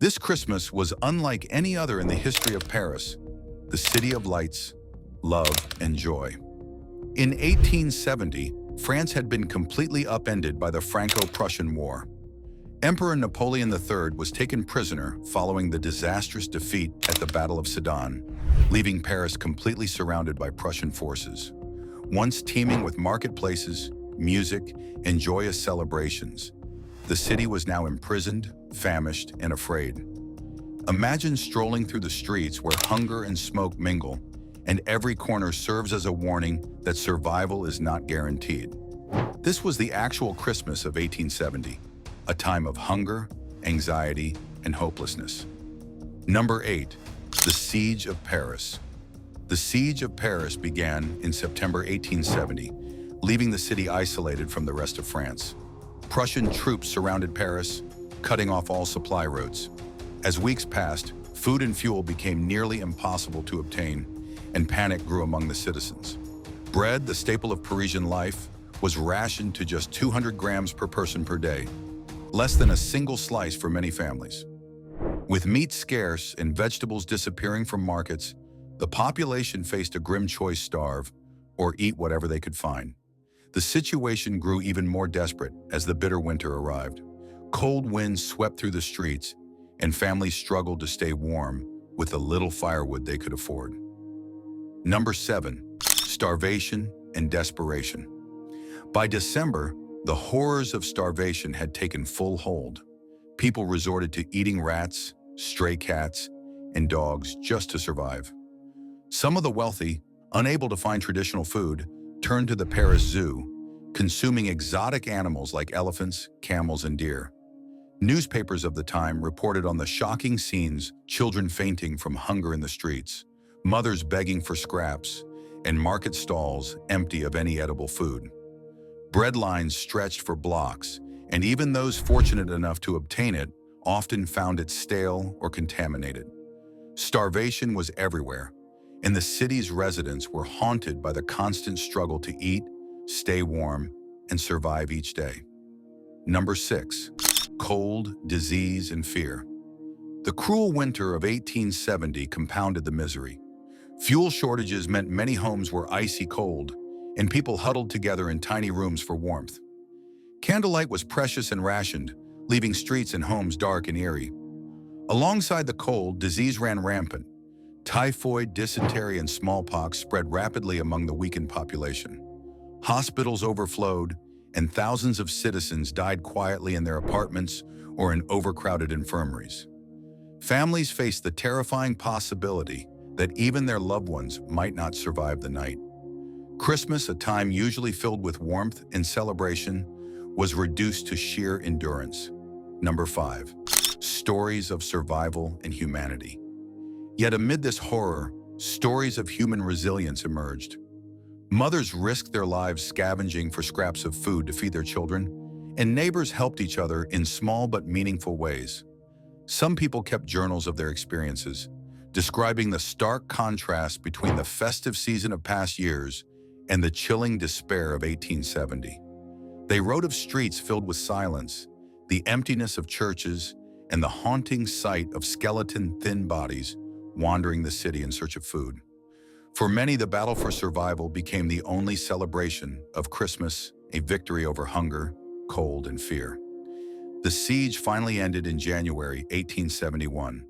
This Christmas was unlike any other in the history of Paris, the city of lights, love, and joy. In 1870, France had been completely upended by the Franco Prussian War. Emperor Napoleon III was taken prisoner following the disastrous defeat at the Battle of Sedan, leaving Paris completely surrounded by Prussian forces. Once teeming with marketplaces, music, and joyous celebrations, the city was now imprisoned, famished, and afraid. Imagine strolling through the streets where hunger and smoke mingle, and every corner serves as a warning that survival is not guaranteed. This was the actual Christmas of 1870, a time of hunger, anxiety, and hopelessness. Number 8. The Siege of Paris. The Siege of Paris began in September 1870, leaving the city isolated from the rest of France. Prussian troops surrounded Paris, cutting off all supply routes. As weeks passed, food and fuel became nearly impossible to obtain, and panic grew among the citizens. Bread, the staple of Parisian life, was rationed to just 200 grams per person per day, less than a single slice for many families. With meat scarce and vegetables disappearing from markets, the population faced a grim choice: starve or eat whatever they could find. The situation grew even more desperate as the bitter winter arrived. Cold winds swept through the streets, and families struggled to stay warm with the little firewood they could afford. Number 7. Starvation and desperation. By December, the horrors of starvation had taken full hold. People resorted to eating rats, stray cats, and dogs just to survive. Some of the wealthy, unable to find traditional food, turned to the Paris Zoo, consuming exotic animals like elephants, camels, and deer. Newspapers of the time reported on the shocking scenes: children fainting from hunger in the streets, mothers begging for scraps, and market stalls empty of any edible food. Bread lines stretched for blocks, and even those fortunate enough to obtain it often found it stale or contaminated. Starvation was everywhere, and the city's residents were haunted by the constant struggle to eat, stay warm, and survive each day. Number 6. Cold, disease, and fear. The cruel winter of 1870 compounded the misery. Fuel shortages meant many homes were icy cold, and people huddled together in tiny rooms for warmth. Candlelight was precious and rationed, leaving streets and homes dark and eerie. Alongside the cold, disease ran rampant. Typhoid, dysentery, and smallpox spread rapidly among the weakened population. Hospitals overflowed, and thousands of citizens died quietly in their apartments or in overcrowded infirmaries. Families faced the terrifying possibility that even their loved ones might not survive the night. Christmas, a time usually filled with warmth and celebration, was reduced to sheer endurance. Number 5. Stories of survival and humanity. Yet amid this horror, stories of human resilience emerged. Mothers risked their lives scavenging for scraps of food to feed their children, and neighbors helped each other in small but meaningful ways. Some people kept journals of their experiences, describing the stark contrast between the festive season of past years and the chilling despair of 1870. They wrote of streets filled with silence, the emptiness of churches, and the haunting sight of skeleton-thin bodies wandering the city in search of food. For many, the battle for survival became the only celebration of Christmas, a victory over hunger, cold, and fear. The siege finally ended in January 1871,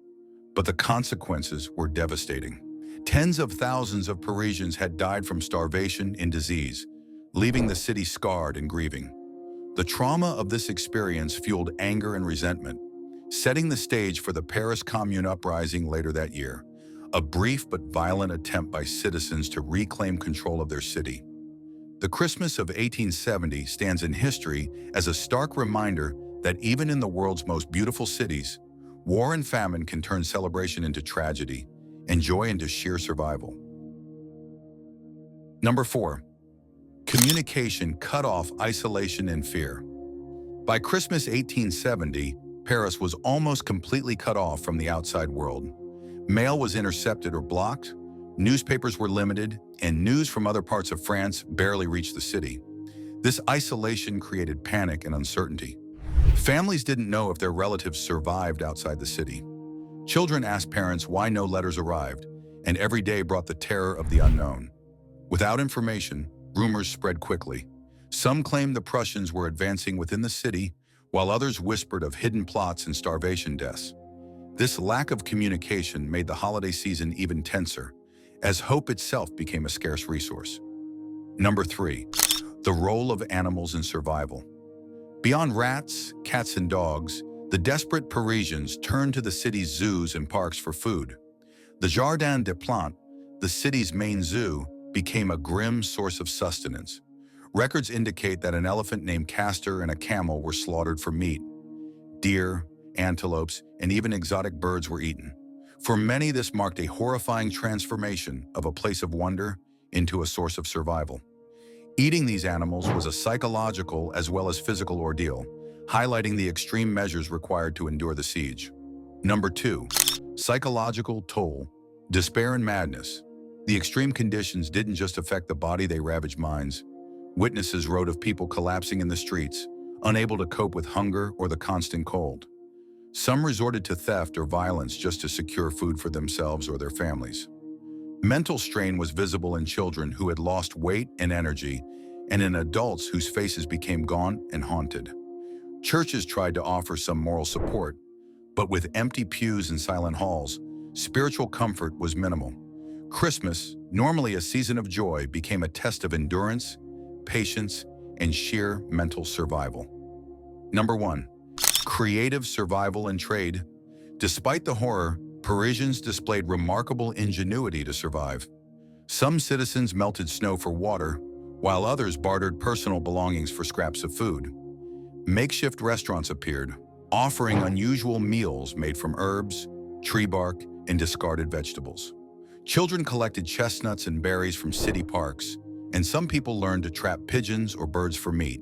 but the consequences were devastating. Tens of thousands of Parisians had died from starvation and disease, leaving the city scarred and grieving. The trauma of this experience fueled anger and resentment, setting the stage for the Paris Commune uprising later that year, a brief but violent attempt by citizens to reclaim control of their city. The Christmas of 1870 stands in history as a stark reminder that even in the world's most beautiful cities, war and famine can turn celebration into tragedy and joy into sheer survival. Number 4. Communication cut off, isolation, and fear. By Christmas 1870, Paris was almost completely cut off from the outside world. Mail was intercepted or blocked, newspapers were limited, and news from other parts of France barely reached the city. This isolation created panic and uncertainty. Families didn't know if their relatives survived outside the city. Children asked parents why no letters arrived, and every day brought the terror of the unknown. Without information, rumors spread quickly. Some claimed the Prussians were advancing within the city, while others whispered of hidden plots and starvation deaths. This lack of communication made the holiday season even tenser, as hope itself became a scarce resource. Number 3. The role of animals in survival. Beyond rats, cats, and dogs, the desperate Parisians turned to the city's zoos and parks for food. The Jardin des Plantes, the city's main zoo, became a grim source of sustenance. Records indicate that an elephant named Castor and a camel were slaughtered for meat. Deer, antelopes, and even exotic birds were eaten. For many, this marked a horrifying transformation of a place of wonder into a source of survival. Eating these animals was a psychological as well as physical ordeal, highlighting the extreme measures required to endure the siege. Number 2. Psychological toll, despair and madness. The extreme conditions didn't just affect the body, they ravaged minds. Witnesses wrote of people collapsing in the streets, unable to cope with hunger or the constant cold. Some resorted to theft or violence just to secure food for themselves or their families. Mental strain was visible in children who had lost weight and energy, and in adults whose faces became gaunt and haunted. Churches tried to offer some moral support, but with empty pews and silent halls, spiritual comfort was minimal. Christmas, normally a season of joy, became a test of endurance, patience, and sheer mental survival. Number 1. Creative survival and trade. Despite the horror, Parisians displayed remarkable ingenuity to survive. Some citizens melted snow for water, while others bartered personal belongings for scraps of food. Makeshift restaurants appeared, offering unusual meals made from herbs, tree bark, and discarded vegetables. Children collected chestnuts and berries from city parks, and some people learned to trap pigeons or birds for meat.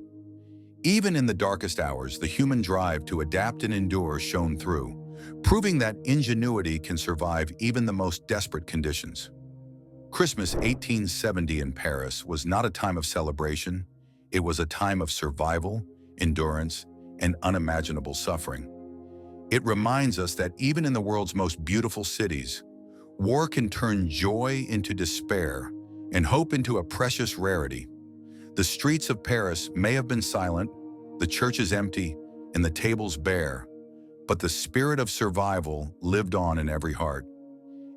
Even in the darkest hours, the human drive to adapt and endure shone through, proving that ingenuity can survive even the most desperate conditions. Christmas 1870 in Paris was not a time of celebration. It was a time of survival, endurance, and unimaginable suffering. It reminds us that even in the world's most beautiful cities, war can turn joy into despair and hope into a precious rarity. The streets of Paris may have been silent, the churches empty, and the tables bare, but the spirit of survival lived on in every heart.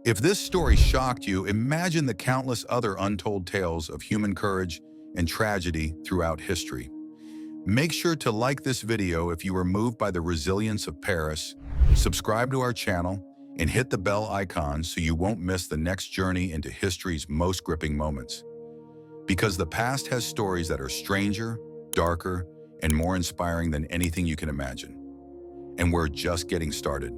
If this story shocked you, imagine the countless other untold tales of human courage and tragedy throughout history. Make sure to like this video if you were moved by the resilience of Paris, subscribe to our channel, and hit the bell icon so you won't miss the next journey into history's most gripping moments. Because the past has stories that are stranger, darker, and more inspiring than anything you can imagine. And we're just getting started.